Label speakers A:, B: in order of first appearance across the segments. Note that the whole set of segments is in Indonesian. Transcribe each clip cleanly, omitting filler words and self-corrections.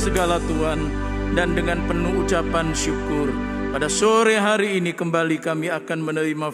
A: segala Tuhan, dan dengan penuh ucapan syukur, pada sore hari ini kembali kami akan menerima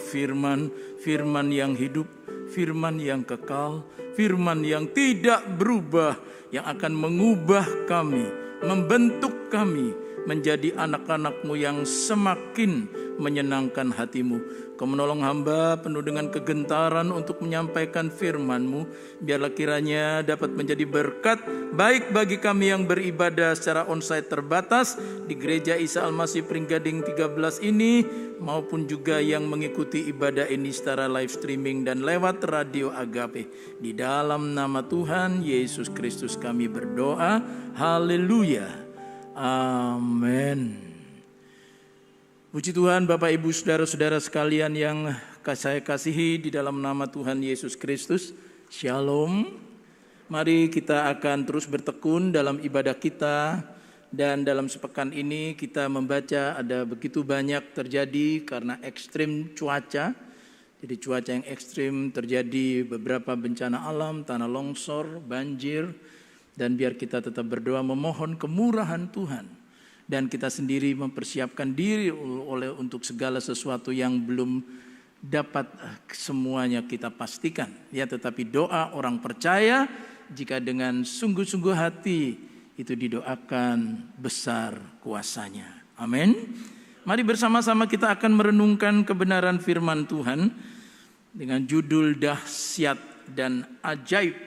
A: firman yang hidup, firman yang kekal, firman yang tidak berubah, yang akan mengubah kami, membentuk kami menjadi anak-anak-Mu yang semakin menyenangkan hati-Mu. Kau menolong hamba penuh dengan kegentaran untuk menyampaikan firman-Mu. Biarlah kiranya dapat menjadi berkat baik bagi kami yang beribadah secara onsite terbatas di Gereja Isa Al-Masih Pringgading 13 ini, maupun juga yang mengikuti ibadah ini secara live streaming dan lewat Radio Agape. Di dalam nama Tuhan Yesus Kristus kami berdoa. Haleluya. Amin. Puji Tuhan, Bapak Ibu Saudara-saudara sekalian yang saya kasihi di dalam nama Tuhan Yesus Kristus. Shalom. Mari kita akan terus bertekun dalam ibadah kita. Dan dalam sepekan ini kita membaca ada begitu banyak terjadi karena ekstrim cuaca. Jadi cuaca yang ekstrim terjadi, beberapa bencana alam, tanah longsor, banjir. Dan biar kita tetap berdoa memohon kemurahan Tuhan. Dan kita sendiri mempersiapkan diri untuk segala sesuatu yang belum dapat semuanya kita pastikan. Ya, tetapi doa orang percaya jika dengan sungguh-sungguh hati itu didoakan, besar kuasanya. Amin. Mari bersama-sama kita akan merenungkan kebenaran firman Tuhan dengan judul dahsyat dan ajaib.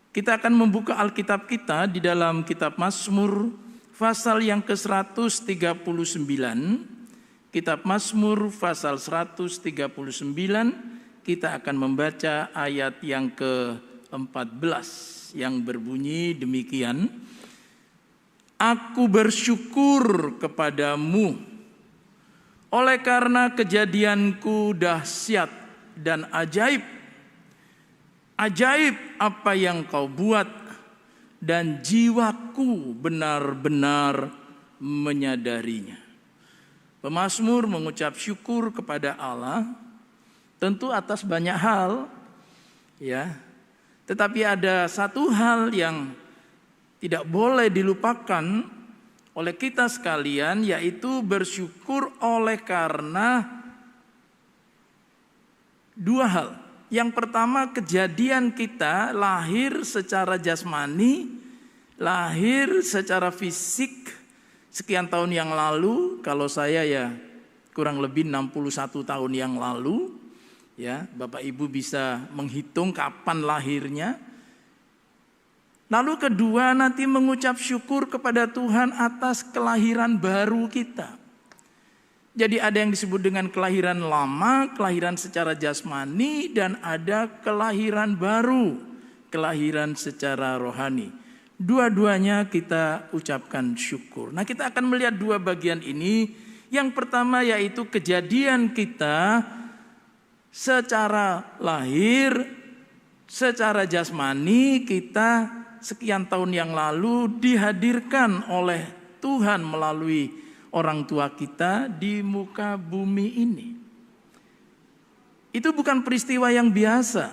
A: Kita akan membuka Alkitab kita di dalam kitab Mazmur pasal yang ke-139, kitab Mazmur pasal 139, kita akan membaca ayat yang ke-14 yang berbunyi demikian. Aku bersyukur kepadamu oleh karena kejadianku dahsyat dan ajaib. Ajaib apa yang kau buat, dan jiwaku benar-benar menyadarinya. Pemazmur mengucap syukur kepada Allah tentu atas banyak hal, ya. Tetapi ada satu hal yang tidak boleh dilupakan oleh kita sekalian, yaitu bersyukur oleh karena dua hal. Yang pertama, kejadian kita lahir secara jasmani, lahir secara fisik sekian tahun yang lalu. Kalau saya ya kurang lebih 61 tahun yang lalu. Ya, Bapak Ibu bisa menghitung kapan lahirnya. Lalu kedua, nanti mengucap syukur kepada Tuhan atas kelahiran baru kita. Jadi ada yang disebut dengan kelahiran lama, kelahiran secara jasmani, dan ada kelahiran baru, kelahiran secara rohani. Dua-duanya kita ucapkan syukur. Nah, kita akan melihat dua bagian ini. Yang pertama yaitu kejadian kita secara lahir, secara jasmani, kita sekian tahun yang lalu dihadirkan oleh Tuhan melalui orang tua kita di muka bumi ini. Itu bukan peristiwa yang biasa.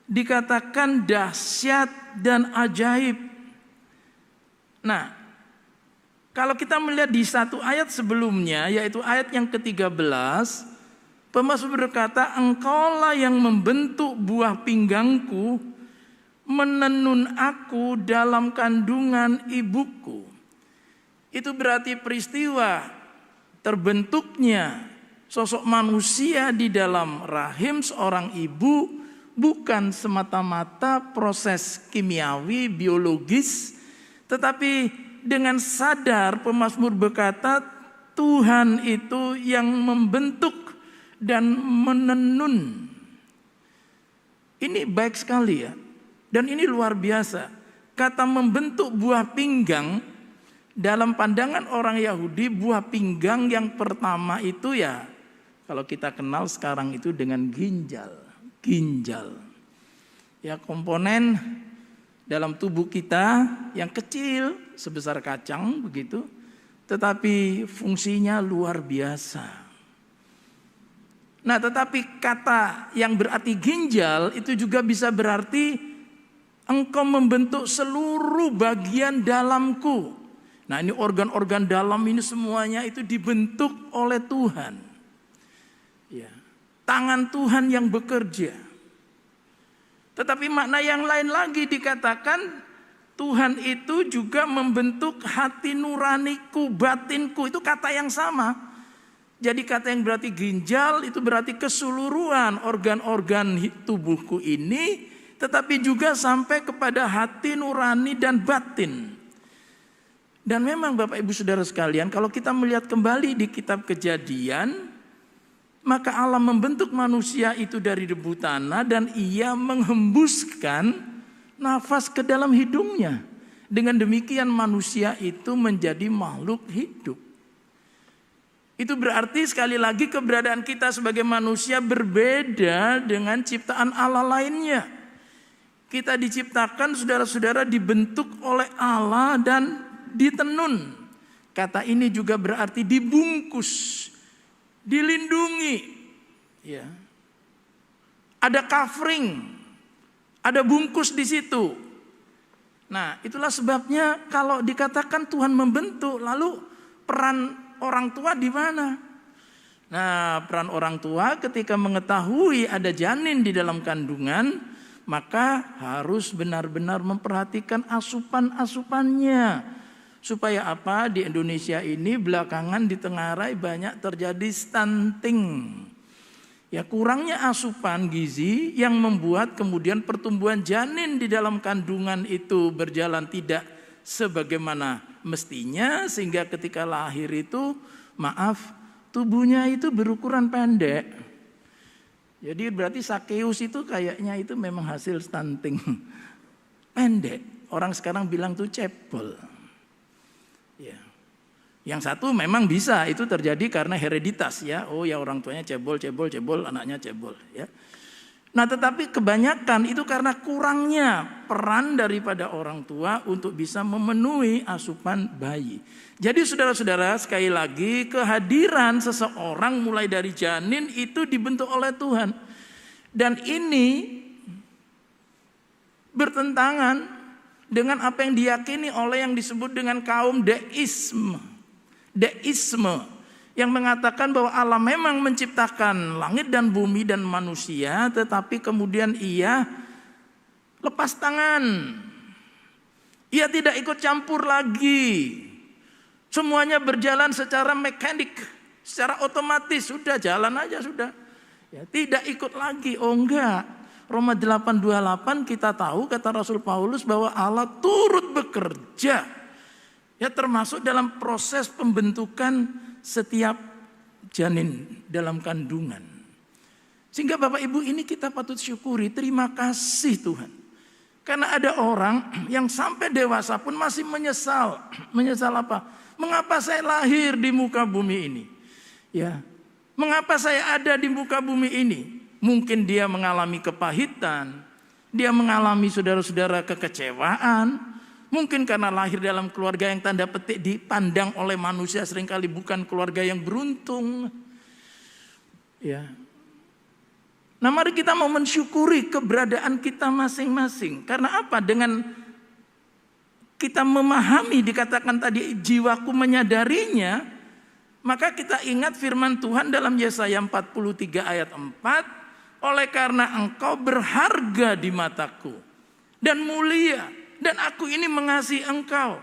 A: Dikatakan dahsyat dan ajaib. Nah, kalau kita melihat di satu ayat sebelumnya, yaitu ayat yang ke-13, pemazmur berkata, Engkaulah yang membentuk buah pinggangku, menenun aku dalam kandungan ibuku. Itu berarti peristiwa terbentuknya sosok manusia di dalam rahim seorang ibu bukan semata-mata proses kimiawi, biologis, tetapi dengan sadar pemazmur berkata Tuhan itu yang membentuk dan menenun. Ini baik sekali ya, dan ini luar biasa. Kata membentuk buah pinggang, dalam pandangan orang Yahudi, buah pinggang yang pertama itu ya, kalau kita kenal sekarang itu dengan ginjal. Ginjal. Ya, komponen dalam tubuh kita yang kecil sebesar kacang begitu, tetapi fungsinya luar biasa. Nah, tetapi kata yang berarti ginjal itu juga bisa berarti engkau membentuk seluruh bagian dalamku. Nah, ini organ-organ dalam ini semuanya itu dibentuk oleh Tuhan. Ya. Tangan Tuhan yang bekerja. Tetapi makna yang lain lagi dikatakan Tuhan itu juga membentuk hati nuraniku, batinku. Itu kata yang sama. Jadi kata yang berarti ginjal itu berarti keseluruhan organ-organ tubuhku ini. Tetapi juga sampai kepada hati nurani dan batin. Dan memang Bapak Ibu Saudara sekalian, kalau kita melihat kembali di kitab Kejadian, maka Allah membentuk manusia itu dari debu tanah dan ia menghembuskan nafas ke dalam hidungnya. Dengan demikian manusia itu menjadi makhluk hidup. Itu berarti sekali lagi keberadaan kita sebagai manusia berbeda dengan ciptaan Allah lainnya. Kita diciptakan, saudara-saudara, dibentuk oleh Allah dan ditenun. Kata ini juga berarti dibungkus, dilindungi. Ya. Ada covering, ada bungkus di situ. Nah, itulah sebabnya kalau dikatakan Tuhan membentuk, lalu peran orang tua di mana? Nah, peran orang tua ketika mengetahui ada janin di dalam kandungan, maka harus benar-benar memperhatikan asupan-asupannya. Supaya apa? Di Indonesia ini belakangan ditengarai banyak terjadi stunting. Ya, kurangnya asupan gizi yang membuat kemudian pertumbuhan janin di dalam kandungan itu berjalan tidak sebagaimana mestinya. Sehingga ketika lahir itu, tubuhnya itu berukuran pendek. Jadi berarti Sakeus itu kayaknya itu memang hasil stunting. Pendek. Orang sekarang bilang tuh cebol. Ya. Yang satu memang bisa itu terjadi karena hereditas ya. Oh ya, orang tuanya cebol, anaknya cebol ya. Nah, tetapi kebanyakan itu karena kurangnya peran daripada orang tua untuk bisa memenuhi asupan bayi. Jadi saudara-saudara, sekali lagi kehadiran seseorang mulai dari janin itu dibentuk oleh Tuhan. Dan ini bertentangan dengan apa yang diyakini oleh yang disebut dengan kaum deisme. Deisme yang mengatakan bahwa Allah memang menciptakan langit dan bumi dan manusia, tetapi kemudian ia lepas tangan. Ia tidak ikut campur lagi. Semuanya berjalan secara mekanik, secara otomatis, sudah jalan aja sudah. Ya, tidak ikut lagi, oh enggak. Roma 8:28 kita tahu kata Rasul Paulus bahwa Allah turut bekerja. Ya, termasuk dalam proses pembentukan setiap janin dalam kandungan. Sehingga Bapak Ibu ini kita patut syukuri, terima kasih Tuhan. Karena ada orang yang sampai dewasa pun masih menyesal. Menyesal apa? Mengapa saya lahir di muka bumi ini? Ya. Mengapa saya ada di muka bumi ini? Mungkin dia mengalami kepahitan, dia mengalami saudara-saudara kekecewaan, mungkin karena lahir dalam keluarga yang tanda petik dipandang oleh manusia seringkali bukan keluarga yang beruntung. Ya. Nah, mari kita mau mensyukuri keberadaan kita masing-masing. Karena apa? Dengan kita memahami, dikatakan tadi jiwaku menyadarinya, maka kita ingat firman Tuhan dalam Yesaya 43 ayat 4. Oleh karena engkau berharga di mataku dan mulia, dan aku ini mengasihi engkau,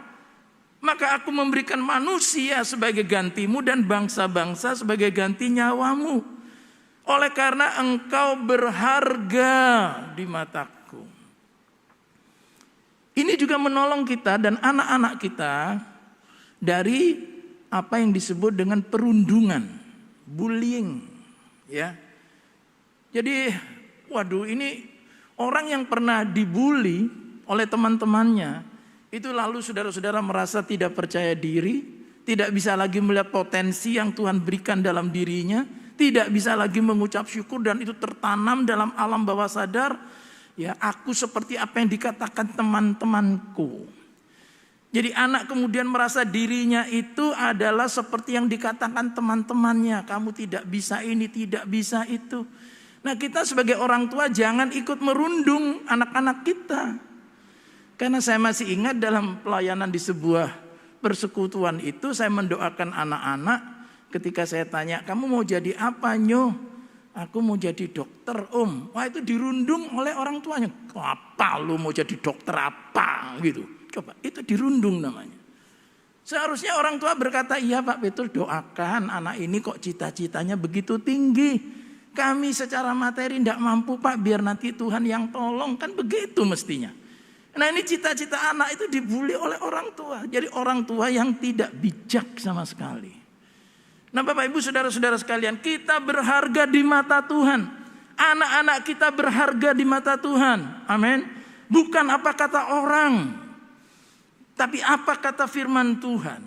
A: maka aku memberikan manusia sebagai gantimu dan bangsa-bangsa sebagai ganti nyawamu. Oleh karena engkau berharga di mataku. Ini juga menolong kita dan anak-anak kita dari apa yang disebut dengan perundungan, bullying, ya. Jadi, waduh, ini orang yang pernah dibully oleh teman-temannya, itu lalu saudara-saudara merasa tidak percaya diri, tidak bisa lagi melihat potensi yang Tuhan berikan dalam dirinya, tidak bisa lagi mengucap syukur, dan itu tertanam dalam alam bawah sadar, ya, aku seperti apa yang dikatakan teman-temanku. Jadi anak kemudian merasa dirinya itu adalah seperti yang dikatakan teman-temannya, kamu tidak bisa ini, tidak bisa itu. Nah, kita sebagai orang tua jangan ikut merundung anak-anak kita. Karena saya masih ingat dalam pelayanan di sebuah persekutuan itu saya mendoakan anak-anak ketika saya tanya, kamu mau jadi apa Nyo? Aku mau jadi dokter Om. Wah itu dirundung oleh orang tuanya. Apa lu mau jadi dokter apa gitu. Coba itu dirundung namanya. Seharusnya orang tua berkata, iya Pak betul, doakan anak ini kok cita-citanya begitu tinggi. Kami secara materi tidak mampu Pak, biar nanti Tuhan yang tolong. Kan begitu mestinya. Nah ini cita-cita anak itu dibuli oleh orang tua. Jadi orang tua yang tidak bijak sama sekali. Nah Bapak Ibu saudara-saudara sekalian, kita berharga di mata Tuhan. Anak-anak kita berharga di mata Tuhan. Amin. Bukan apa kata orang, tapi apa kata firman Tuhan.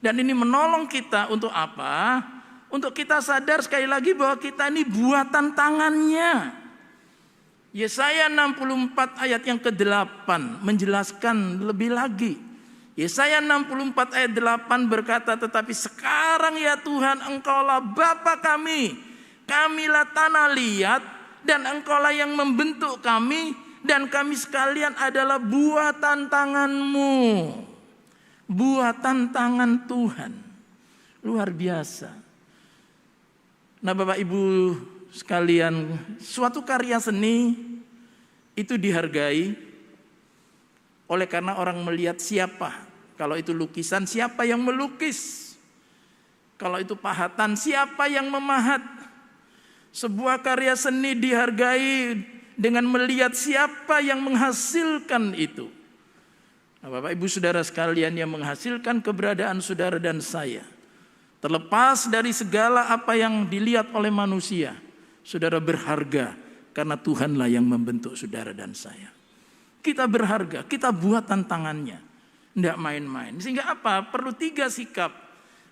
A: Dan ini menolong kita untuk apa? Untuk kita sadar sekali lagi bahwa kita ini buatan tangannya. Yesaya 64 ayat yang ke-8 menjelaskan lebih lagi. Yesaya 64 ayat 8 berkata, tetapi sekarang ya Tuhan, Engkaulah Bapa kami. Kamilah tanah liat dan Engkaulah yang membentuk kami. Dan kami sekalian adalah buatan tangan-Mu. Buatan tangan Tuhan. Luar biasa. Nah Bapak Ibu sekalian, suatu karya seni itu dihargai oleh karena orang melihat siapa. Kalau itu lukisan, siapa yang melukis. Kalau itu pahatan, siapa yang memahat. Sebuah karya seni dihargai dengan melihat siapa yang menghasilkan itu. Nah, Bapak Ibu saudara sekalian, yang menghasilkan keberadaan saudara dan saya, terlepas dari segala apa yang dilihat oleh manusia, saudara berharga karena Tuhanlah yang membentuk saudara dan saya. Kita berharga, kita buatan tangannya, tidak main-main. Sehingga apa? Perlu 3 sikap.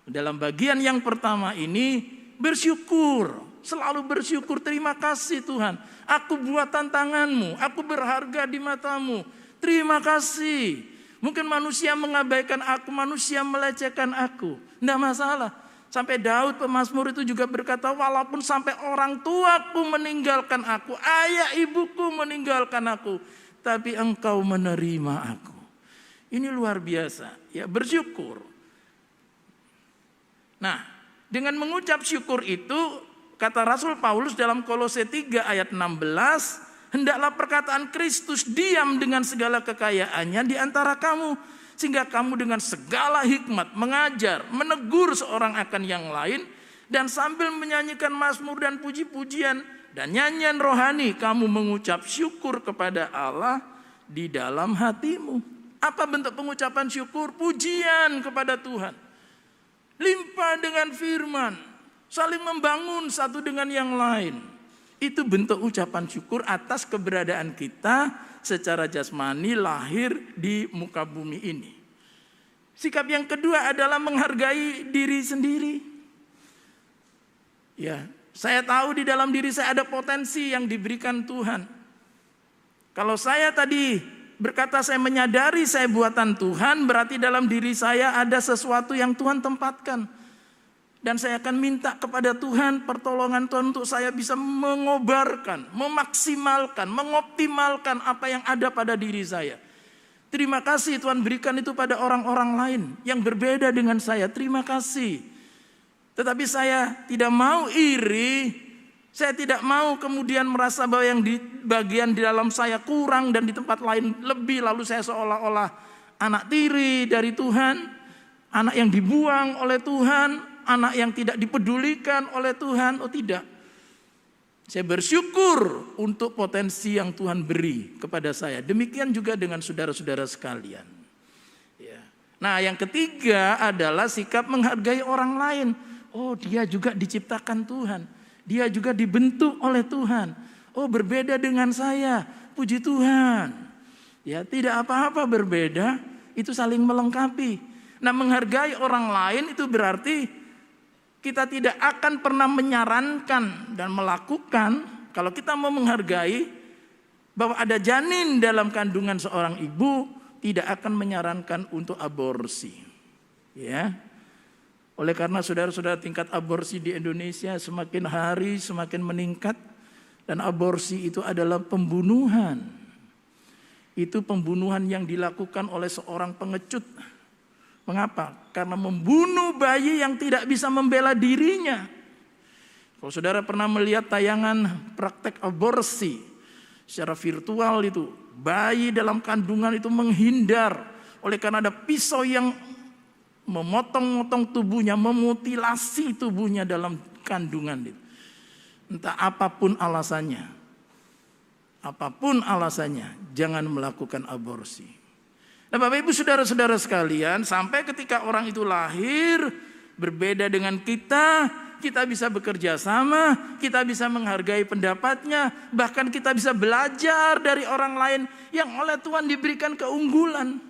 A: Dalam bagian yang pertama ini bersyukur, selalu bersyukur. Terima kasih Tuhan, aku buatan tangan-Mu, aku berharga di mata-Mu. Terima kasih. Mungkin manusia mengabaikan aku, manusia melecehkan aku, tidak masalah. Sampai Daud pemazmur itu juga berkata, walaupun sampai orang tuaku meninggalkan aku, ayah ibuku meninggalkan aku, tapi Engkau menerima aku. Ini luar biasa, ya, bersyukur. Nah, dengan mengucap syukur itu, kata Rasul Paulus dalam Kolose 3 ayat 16, hendaklah perkataan Kristus diam dengan segala kekayaannya di antara kamu, sehingga kamu dengan segala hikmat mengajar, menegur seorang akan yang lain, dan sambil menyanyikan mazmur dan puji-pujian dan nyanyian rohani, kamu mengucap syukur kepada Allah di dalam hatimu. Apa bentuk pengucapan syukur? Pujian kepada Tuhan. Limpah dengan firman, saling membangun satu dengan yang lain. Itu bentuk ucapan syukur atas keberadaan kita secara jasmani lahir di muka bumi ini. Sikap yang kedua adalah menghargai diri sendiri. Ya, saya tahu di dalam diri saya ada potensi yang diberikan Tuhan. Kalau saya tadi berkata saya menyadari saya buatan Tuhan, berarti dalam diri saya ada sesuatu yang Tuhan tempatkan. Dan saya akan minta kepada Tuhan pertolongan Tuhan untuk saya bisa mengobarkan, memaksimalkan, mengoptimalkan apa yang ada pada diri saya. Terima kasih Tuhan berikan itu pada orang-orang lain yang berbeda dengan saya. Terima kasih. Tetapi saya tidak mau iri. Saya tidak mau kemudian merasa bahwa yang di bagian di dalam saya kurang dan di tempat lain lebih. Lalu saya seolah-olah anak tiri dari Tuhan. Anak yang dibuang oleh Tuhan. Anak yang tidak dipedulikan oleh Tuhan. Oh tidak. Saya bersyukur untuk potensi yang Tuhan beri kepada saya. Demikian juga dengan saudara-saudara sekalian. Ya. Nah yang ketiga adalah sikap menghargai orang lain. Oh dia juga diciptakan Tuhan. Dia juga dibentuk oleh Tuhan. Oh berbeda dengan saya. Puji Tuhan. Ya tidak apa-apa berbeda. Itu saling melengkapi. Nah menghargai orang lain itu berarti kita tidak akan pernah menyarankan dan melakukan. Kalau kita mau menghargai bahwa ada janin dalam kandungan seorang ibu, tidak akan menyarankan untuk aborsi. Ya. Oleh karena saudara-saudara tingkat aborsi di Indonesia semakin hari semakin meningkat. Dan aborsi itu adalah pembunuhan. Itu pembunuhan yang dilakukan oleh seorang pengecut. Mengapa? Karena membunuh bayi yang tidak bisa membela dirinya. Kalau saudara pernah melihat tayangan praktek aborsi secara virtual itu, bayi dalam kandungan itu menghindar oleh karena ada pisau yang memotong-motong tubuhnya, memutilasi tubuhnya dalam kandungan itu. Entah apapun alasannya, jangan melakukan aborsi. Nah, Bapak Ibu saudara-saudara sekalian, sampai ketika orang itu lahir, berbeda dengan kita bisa bekerja sama, kita bisa menghargai pendapatnya, bahkan kita bisa belajar dari orang lain yang oleh Tuhan diberikan keunggulan.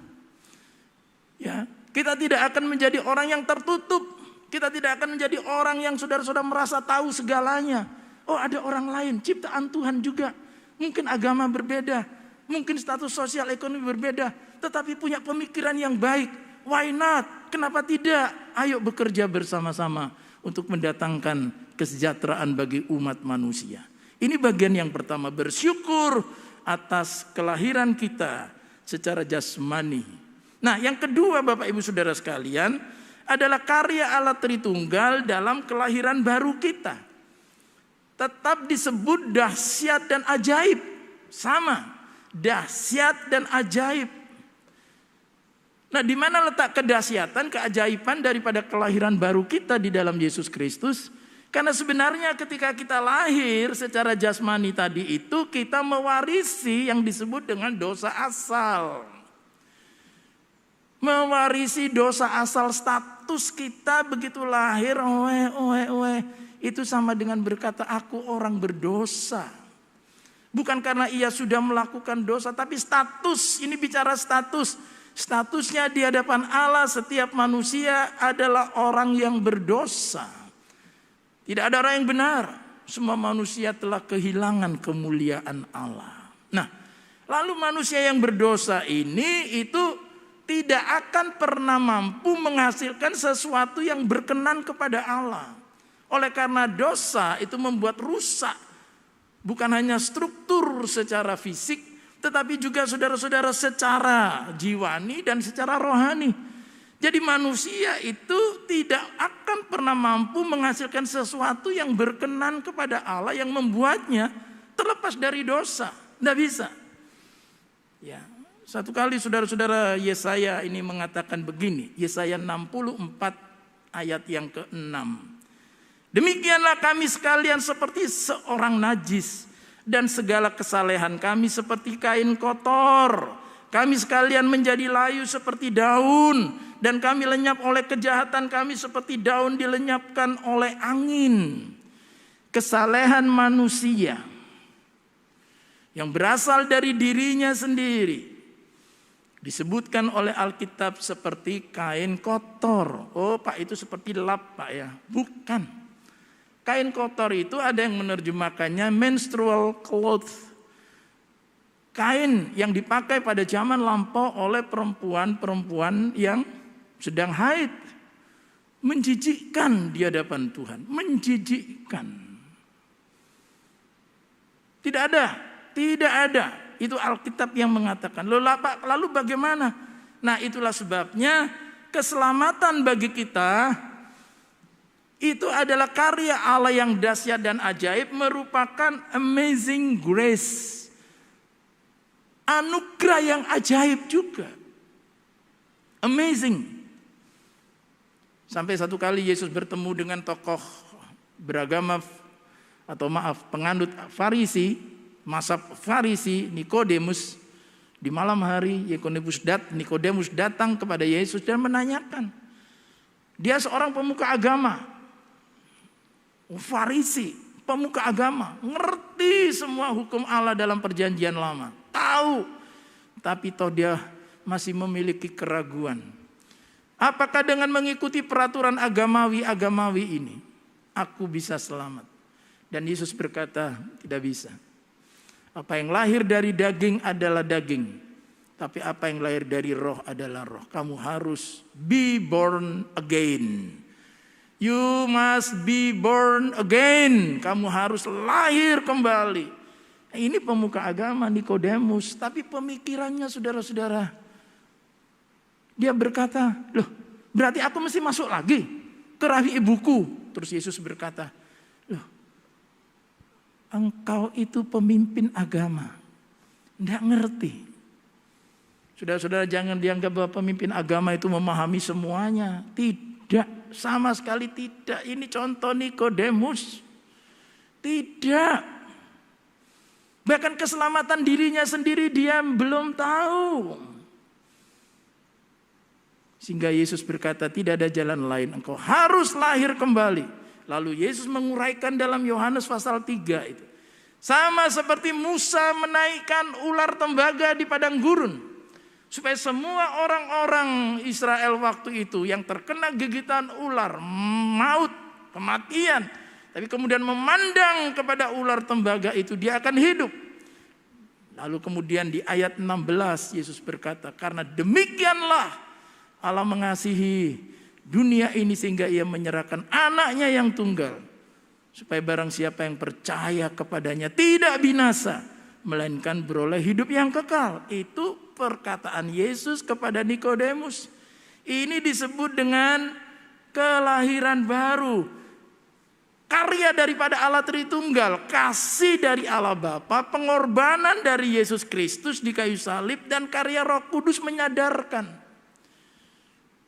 A: Ya, kita tidak akan menjadi orang yang tertutup, kita tidak akan menjadi orang yang saudara-saudara merasa tahu segalanya. Oh, ada orang lain, ciptaan Tuhan juga. Mungkin agama berbeda, mungkin status sosial ekonomi berbeda, tetapi punya pemikiran yang baik. Why not? Kenapa tidak? Ayo bekerja bersama-sama untuk mendatangkan kesejahteraan bagi umat manusia. Ini bagian yang pertama, bersyukur atas kelahiran kita secara jasmani. Nah, yang kedua Bapak Ibu Saudara sekalian adalah karya Allah Tritunggal dalam kelahiran baru kita. Tetap disebut dahsyat dan ajaib. Sama, dahsyat dan ajaib. Nah, di mana letak kedahsyatan, keajaiban daripada kelahiran baru kita di dalam Yesus Kristus? Karena sebenarnya ketika kita lahir secara jasmani tadi itu, kita mewarisi yang disebut dengan dosa asal. Mewarisi dosa asal, status kita begitu lahir, itu sama dengan berkata aku orang berdosa. Bukan karena ia sudah melakukan dosa, tapi status, ini bicara status. Statusnya di hadapan Allah setiap manusia adalah orang yang berdosa. Tidak ada orang yang benar. Semua manusia telah kehilangan kemuliaan Allah. Nah, lalu manusia yang berdosa ini itu tidak akan pernah mampu menghasilkan sesuatu yang berkenan kepada Allah. Oleh karena dosa itu membuat rusak bukan hanya struktur secara fisik, tetapi juga saudara-saudara secara jiwani dan secara rohani. Jadi manusia itu tidak akan pernah mampu menghasilkan sesuatu yang berkenan kepada Allah yang membuatnya terlepas dari dosa. Tidak bisa. Ya, satu kali saudara-saudara Yesaya ini mengatakan begini, Yesaya 64 ayat yang ke-6. Demikianlah kami sekalian seperti seorang najis, dan segala kesalehan kami seperti kain kotor. Kami sekalian menjadi layu seperti daun, dan kami lenyap oleh kejahatan kami seperti daun dilenyapkan oleh angin. Kesalehan manusia yang berasal dari dirinya sendiri disebutkan oleh Alkitab seperti kain kotor. Oh Pak, itu seperti lap Pak ya. Bukan. Kain kotor itu ada yang menerjemahkannya menstrual cloth. Kain yang dipakai pada zaman lampau oleh perempuan-perempuan yang sedang haid. Menjijikkan di hadapan Tuhan. Menjijikkan. Tidak ada. Itu Alkitab yang mengatakan. Lalu bagaimana? Nah, itulah sebabnya keselamatan bagi kita itu adalah karya Allah yang dahsyat dan ajaib, merupakan amazing grace. Anugerah yang ajaib juga. Amazing. Sampai satu kali Yesus bertemu dengan tokoh beragama penganut Farisi, mazhab Farisi, Nikodemus. Di malam hari Nikodemus datang kepada Yesus dan menanyakan. Dia seorang pemuka agama. Farisi, pemuka agama, ngerti semua hukum Allah dalam perjanjian lama. Tahu. Tapi toh dia masih memiliki keraguan. Apakah dengan mengikuti peraturan agamawi ini aku bisa selamat? Dan Yesus berkata, tidak bisa. Apa yang lahir dari daging adalah daging. Tapi apa yang lahir dari roh adalah roh. Kamu harus be born again. You must be born again. Kamu harus lahir kembali. Ini pemuka agama Nikodemus, tapi pemikirannya saudara-saudara. Dia berkata, loh Berarti aku mesti masuk lagi ke rahim ibuku. Terus Yesus berkata, loh, engkau itu pemimpin agama, tidak ngerti. Saudara-saudara, jangan dianggap bahwa pemimpin agama itu memahami semuanya. Tidak, sama sekali tidak. Ini contoh Nikodemus. Tidak. Bahkan keselamatan dirinya sendiri dia belum tahu. Sehingga Yesus berkata, tidak ada jalan lain, engkau harus lahir kembali. Lalu Yesus menguraikan dalam Yohanes pasal 3 itu. Sama seperti Musa menaikkan ular tembaga di padang gurun. Supaya semua orang-orang Israel waktu itu yang terkena gigitan ular, maut, kematian. Tapi kemudian memandang kepada ular tembaga itu, dia akan hidup. Lalu kemudian di ayat 16 Yesus berkata, karena demikianlah Allah mengasihi dunia ini sehingga ia menyerahkan anaknya yang tunggal. Supaya barang siapa yang percaya kepadanya tidak binasa, melainkan beroleh hidup yang kekal. Itu perkataan Yesus kepada Nikodemus. Ini disebut dengan kelahiran baru. Karya daripada Allah Tritunggal, kasih dari Allah Bapa, pengorbanan dari Yesus Kristus di kayu salib, dan karya Roh Kudus menyadarkan,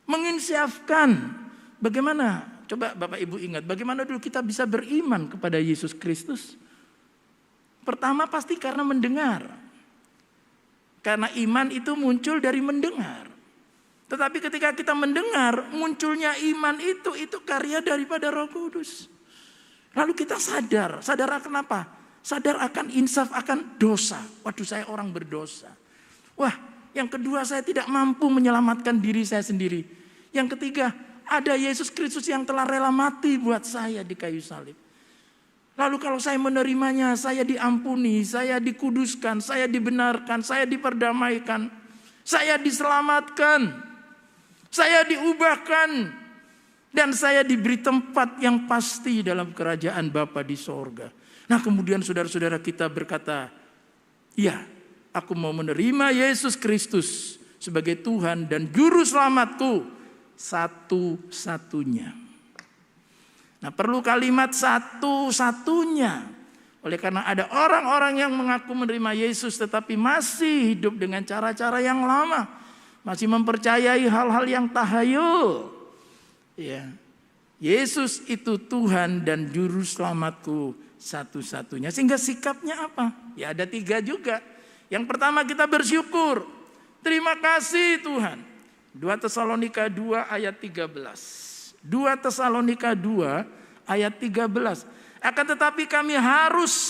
A: menginsyafkan. Bagaimana? Coba Bapak Ibu ingat, bagaimana dulu kita bisa beriman kepada Yesus Kristus? Pertama pasti karena mendengar. Karena iman itu muncul dari mendengar. Tetapi ketika kita mendengar, munculnya iman itu karya daripada Roh Kudus. Lalu kita sadar akan apa? Sadar akan insaf, akan dosa. Waduh, saya orang berdosa. Wah, yang kedua, saya tidak mampu menyelamatkan diri saya sendiri. Yang ketiga, ada Yesus Kristus yang telah rela mati buat saya di kayu salib. Lalu kalau saya menerimanya, saya diampuni, saya dikuduskan, saya dibenarkan, saya diperdamaikan, saya diselamatkan, saya diubahkan, dan saya diberi tempat yang pasti dalam kerajaan Bapa di sorga. Nah kemudian saudara-saudara kita berkata, ya, aku mau menerima Yesus Kristus sebagai Tuhan dan Juru Selamatku satu-satunya. Nah perlu kalimat satu-satunya. Oleh karena ada orang-orang yang mengaku menerima Yesus tetapi masih hidup dengan cara-cara yang lama. Masih mempercayai hal-hal yang tahayul. Ya. Yesus itu Tuhan dan Juru Selamatku satu-satunya. Sehingga sikapnya apa? Ya ada 3 juga. Yang pertama kita bersyukur. Terima kasih Tuhan. 2 Tesalonika 2 ayat 13. 2 Tesalonika 2 ayat 13. Akan tetapi kami harus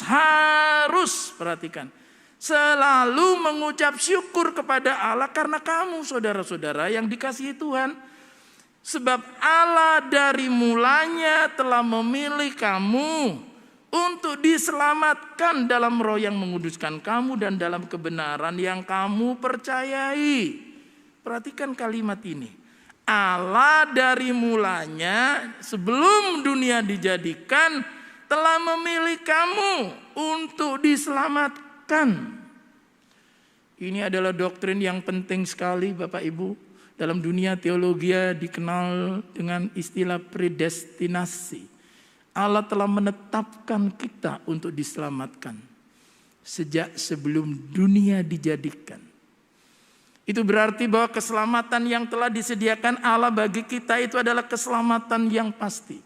A: perhatikan, selalu mengucap syukur kepada Allah karena kamu saudara-saudara yang dikasihi Tuhan. Sebab Allah dari mulanya telah memilih kamu untuk diselamatkan dalam Roh yang menguduskan kamu dan dalam kebenaran yang kamu percayai. Perhatikan kalimat ini. Allah dari mulanya sebelum dunia dijadikan telah memilih kamu untuk diselamatkan. Ini adalah doktrin yang penting sekali Bapak Ibu. Dalam dunia teologi dikenal dengan istilah predestinasi. Allah telah menetapkan kita untuk diselamatkan sejak sebelum dunia dijadikan. Itu berarti bahwa keselamatan yang telah disediakan Allah bagi kita itu adalah keselamatan yang pasti.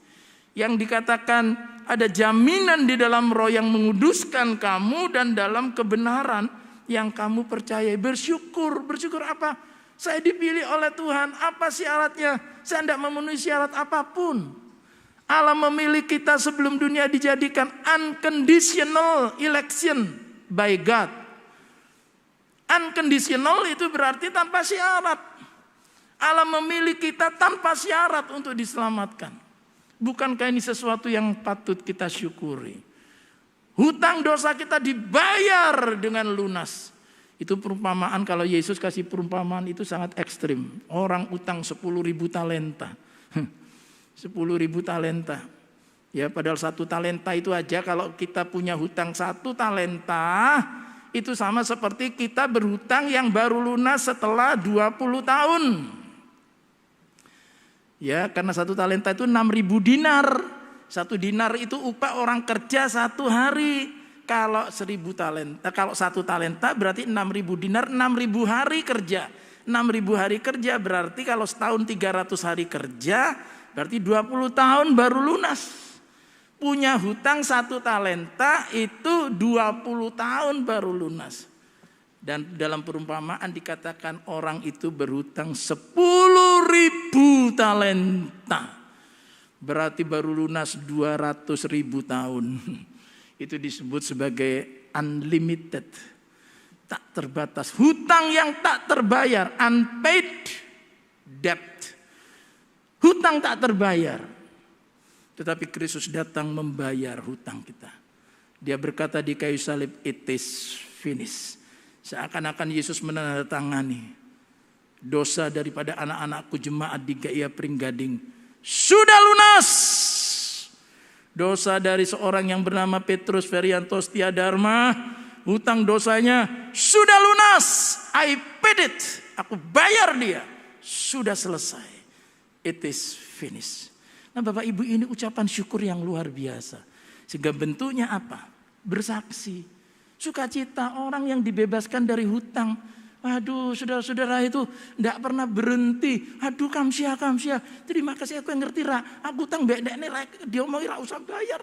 A: Yang dikatakan ada jaminan di dalam Roh yang menguduskan kamu dan dalam kebenaran yang kamu percayai. Bersyukur apa? Saya dipilih oleh Tuhan. Apa syaratnya? Saya tidak memenuhi syarat apapun. Allah memilih kita sebelum dunia dijadikan. Unconditional election by God. Unconditional itu berarti tanpa syarat. Allah memilih kita tanpa syarat untuk diselamatkan. Bukankah ini sesuatu yang patut kita syukuri? Hutang dosa kita dibayar dengan lunas. Itu perumpamaan, kalau Yesus kasih perumpamaan itu sangat ekstrim. Orang utang 10.000 talenta. 10.000 talenta. Ya, padahal 1 talenta itu aja kalau kita punya hutang 1 talenta, itu sama seperti kita berhutang yang baru lunas setelah 20 tahun. Ya, karena 1 talenta itu 6.000 dinar. 1 dinar itu upah orang kerja 1 hari. Kalau 1.000 talenta, kalau 1 talenta berarti 6.000 dinar, 6.000 hari kerja. 6.000 hari kerja berarti kalau setahun 300 hari kerja, berarti 20 tahun baru lunas. Punya hutang 1 talenta itu 20 tahun baru lunas. Dan dalam perumpamaan dikatakan orang itu berhutang 10.000 talenta. Berarti baru lunas 200.000 tahun. Itu disebut sebagai unlimited. Tak terbatas. Hutang yang tak terbayar. Unpaid debt. Hutang tak terbayar. Tetapi Kristus datang membayar hutang kita. Dia berkata di kayu salib, it is finished. Seakan-akan Yesus menandatangani dosa daripada anak-anakku jemaat di GIA Pringgading sudah lunas. Dosa dari seorang yang bernama Petrus Ferianto Setia Dharma, hutang dosanya sudah lunas. I paid it. Aku bayar dia. Sudah selesai. It is finished. Nah, Bapak Ibu, ini ucapan syukur yang luar biasa. Sehingga bentuknya apa? Bersaksi. Sukacita orang yang dibebaskan dari hutang. Aduh, saudara-saudara itu tidak pernah berhenti. Aduh, kamsia. Terima kasih aku yang ngerti, Ra. Aku hutang bedek nih, dia mau ra usah bayar.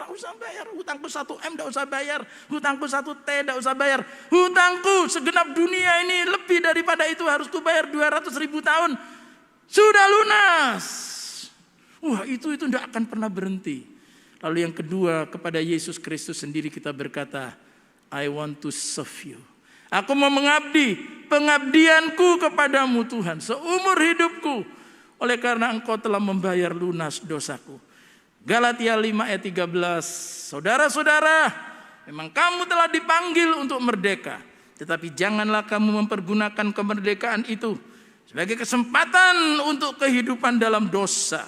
A: Hutangku 1M tidak usah bayar. Hutangku 1T tidak usah bayar. Hutangku segenap dunia ini lebih daripada itu harus kubayar 200.000 tahun. Sudah lunas. Wah, itu tidak akan pernah berhenti. Lalu yang kedua, kepada Yesus Kristus sendiri kita berkata, I want to serve you. Aku mau mengabdi, pengabdianku kepadamu Tuhan seumur hidupku. Oleh karena engkau telah membayar lunas dosaku. Galatia 5 ayat 13. Saudara-saudara, memang kamu telah dipanggil untuk merdeka. Tetapi janganlah kamu mempergunakan kemerdekaan itu sebagai kesempatan untuk kehidupan dalam dosa.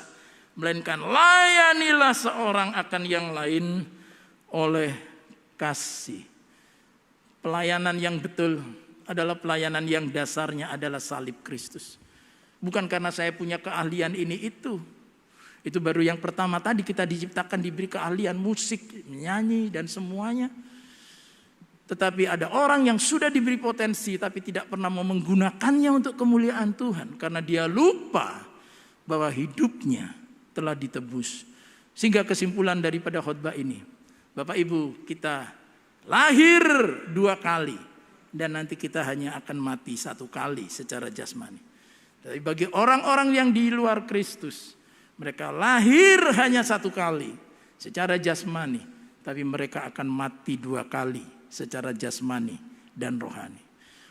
A: Melainkan layanilah seorang akan yang lain oleh kasih. Pelayanan yang betul adalah pelayanan yang dasarnya adalah salib Kristus. Bukan karena saya punya keahlian ini itu. Itu baru yang pertama tadi kita diciptakan diberi keahlian musik, menyanyi dan semuanya. Tetapi ada orang yang sudah diberi potensi tapi tidak pernah mau menggunakannya untuk kemuliaan Tuhan. Karena dia lupa bahwa hidupnya telah ditebus. Sehingga kesimpulan daripada khotbah ini. Bapak Ibu, kita lahir 2 kali dan nanti kita hanya akan mati 1 kali secara jasmani. Tapi bagi orang-orang yang di luar Kristus, mereka lahir hanya 1 kali secara jasmani, tapi mereka akan mati 2 kali secara jasmani dan rohani.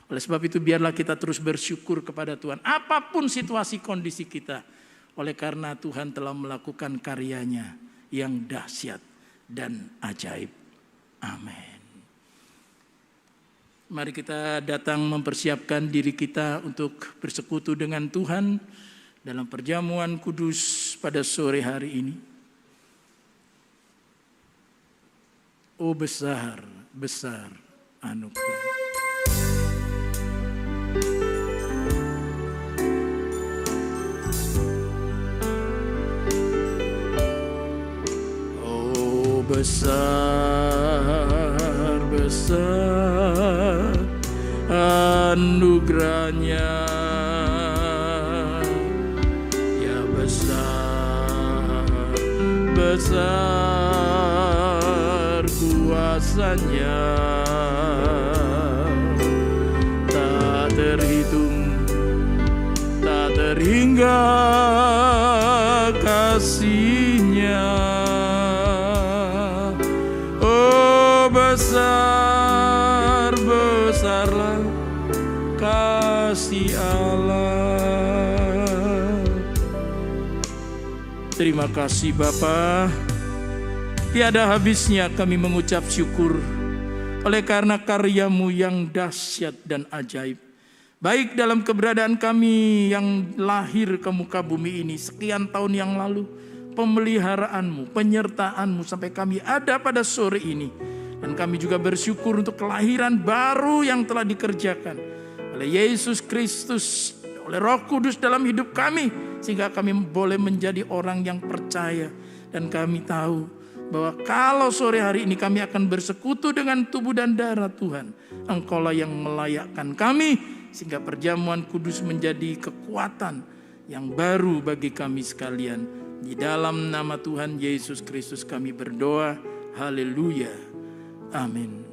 A: Oleh sebab itu biarlah kita terus bersyukur kepada Tuhan apapun situasi kondisi kita, oleh karena Tuhan telah melakukan karyanya yang dahsyat dan ajaib. Amin. Mari kita datang mempersiapkan diri kita untuk bersekutu dengan Tuhan dalam perjamuan kudus pada sore hari ini. Oh besar, besar anugerah. Oh besar, besar anugerahnya, ya besar, besar kuasanya, tak terhitung, tak terhingga kasihnya. Oh besar, besarlah kasih Allah. Terima kasih Bapa. Tiada habisnya kami mengucap syukur oleh karena karya-Mu yang dahsyat dan ajaib. Baik dalam keberadaan kami yang lahir ke muka bumi ini sekian tahun yang lalu, pemeliharaan-Mu, penyertaan-Mu sampai kami ada pada sore ini. Dan kami juga bersyukur untuk kelahiran baru yang telah dikerjakan oleh Yesus Kristus, oleh Roh Kudus dalam hidup kami. sehingga kami boleh menjadi orang yang percaya. Dan kami tahu bahwa kalau sore hari ini kami akan bersekutu dengan tubuh dan darah Tuhan, Engkaulah yang melayakkan kami, sehingga perjamuan kudus menjadi kekuatan yang baru bagi kami sekalian. Di dalam nama Tuhan Yesus Kristus kami berdoa. Haleluya. Amin.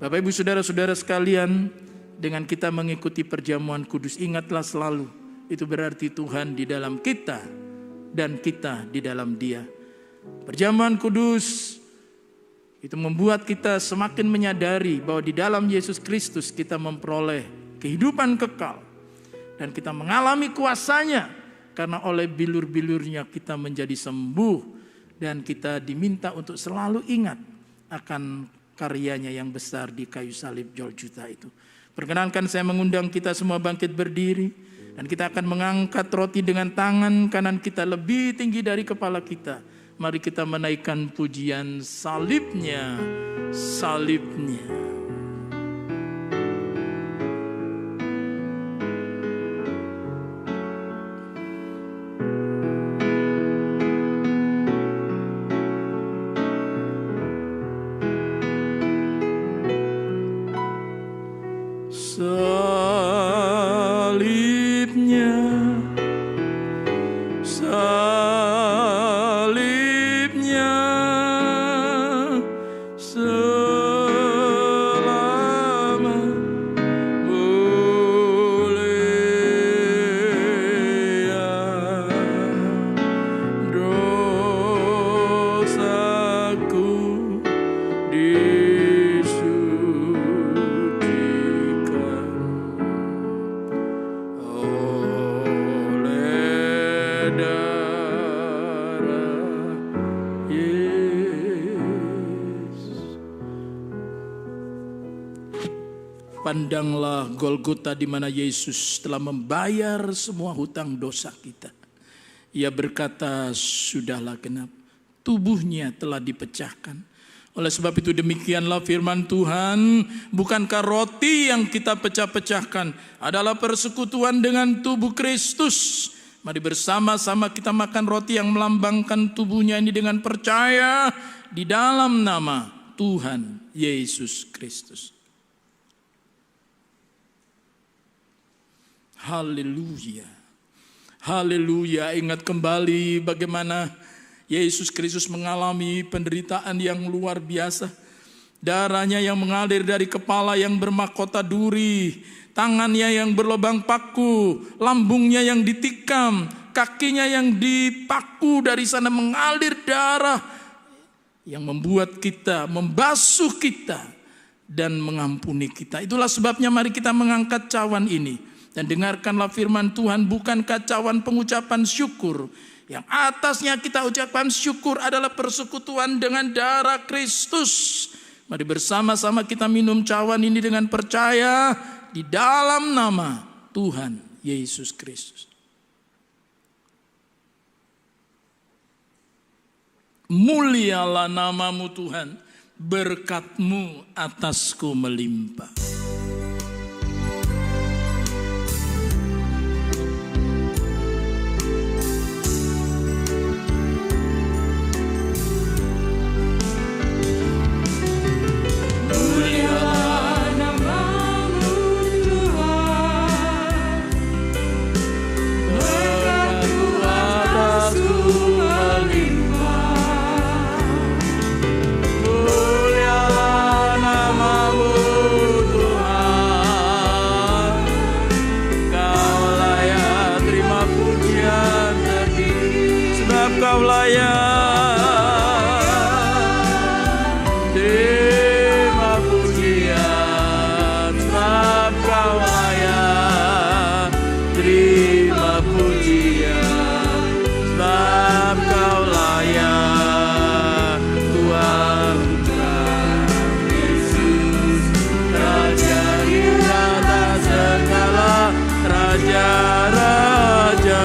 A: Bapak, Ibu, saudara-saudara sekalian, dengan kita mengikuti perjamuan kudus, ingatlah selalu, itu berarti Tuhan di dalam kita dan kita di dalam Dia. Perjamuan kudus itu membuat kita semakin menyadari bahwa di dalam Yesus Kristus kita memperoleh kehidupan kekal. Dan kita mengalami kuasanya, karena oleh bilur-bilurnya kita menjadi sembuh. Dan kita diminta untuk selalu ingat akan karyanya yang besar di kayu salib Golgota itu. Perkenankan saya mengundang kita semua bangkit berdiri. Dan kita akan mengangkat roti dengan tangan kanan kita lebih tinggi dari kepala kita. Mari kita menaikkan pujian salibnya, salibnya. Pandanglah Golgota di mana Yesus telah membayar semua hutang dosa kita. Ia berkata, sudahlah genap. Tubuhnya telah dipecahkan. Oleh sebab itu demikianlah firman Tuhan, bukankah roti yang kita pecah-pecahkan adalah persekutuan dengan tubuh Kristus? Mari bersama-sama kita makan roti yang melambangkan tubuhnya ini dengan percaya di dalam nama Tuhan Yesus Kristus. Haleluya. Haleluya. Ingat kembali bagaimana Yesus Kristus mengalami penderitaan yang luar biasa. Darahnya yang mengalir dari kepala yang bermahkota duri, tangannya yang berlubang paku, lambungnya yang ditikam, kakinya yang dipaku, dari sana mengalir darah yang membuat kita, membasuh kita dan mengampuni kita. Itulah sebabnya mari kita mengangkat cawan ini. Dan dengarkanlah firman Tuhan, bukan cawan pengucapan syukur. Yang atasnya kita ucapkan syukur adalah persekutuan dengan darah Kristus. Mari bersama-sama kita minum cawan ini dengan percaya di dalam nama Tuhan Yesus Kristus. Mulialah namamu Tuhan, berkat-Mu atasku melimpah.
B: Raja-raja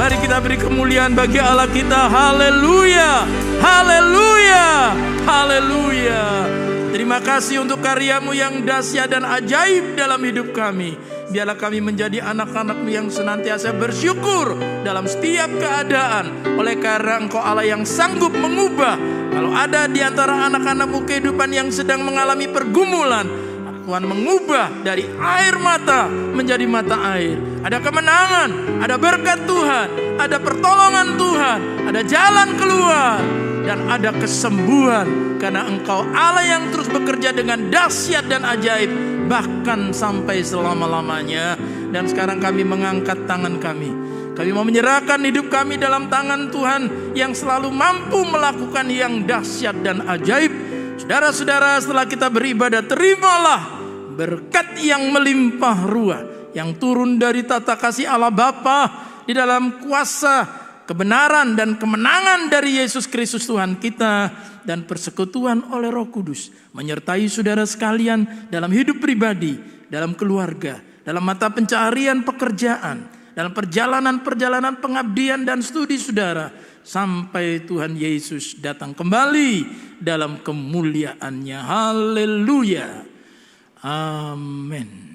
A: Mari kita beri kemuliaan bagi Allah kita. Haleluya, haleluya, haleluya. Terima kasih untuk karya-Mu yang dahsyat dan ajaib dalam hidup kami. Biarlah kami menjadi anak-anak-Mu yang senantiasa bersyukur dalam setiap keadaan. Oleh karena Engkau Allah yang sanggup mengubah. Kalau ada di antara anak-anak-Mu kehidupan yang sedang mengalami pergumulan, Tuhan mengubah dari air mata menjadi mata air. Ada kemenangan, ada berkat Tuhan, ada pertolongan Tuhan, ada jalan keluar, dan ada kesembuhan. Karena Engkau Allah yang terus bekerja dengan dahsyat dan ajaib, bahkan sampai selama-lamanya. Dan sekarang kami mengangkat tangan kami. Kami mau menyerahkan hidup kami dalam tangan Tuhan yang selalu mampu melakukan yang dahsyat dan ajaib. Saudara-saudara, setelah kita beribadah, terimalah berkat yang melimpah ruah yang turun dari tata kasih Allah Bapa di dalam kuasa kebenaran dan kemenangan dari Yesus Kristus Tuhan kita, dan persekutuan oleh Roh Kudus menyertai saudara sekalian dalam hidup pribadi, dalam keluarga, dalam mata pencaharian pekerjaan, dalam perjalanan-perjalanan pengabdian dan studi saudara, sampai Tuhan Yesus datang kembali dalam kemuliaannya. Haleluya. Amin.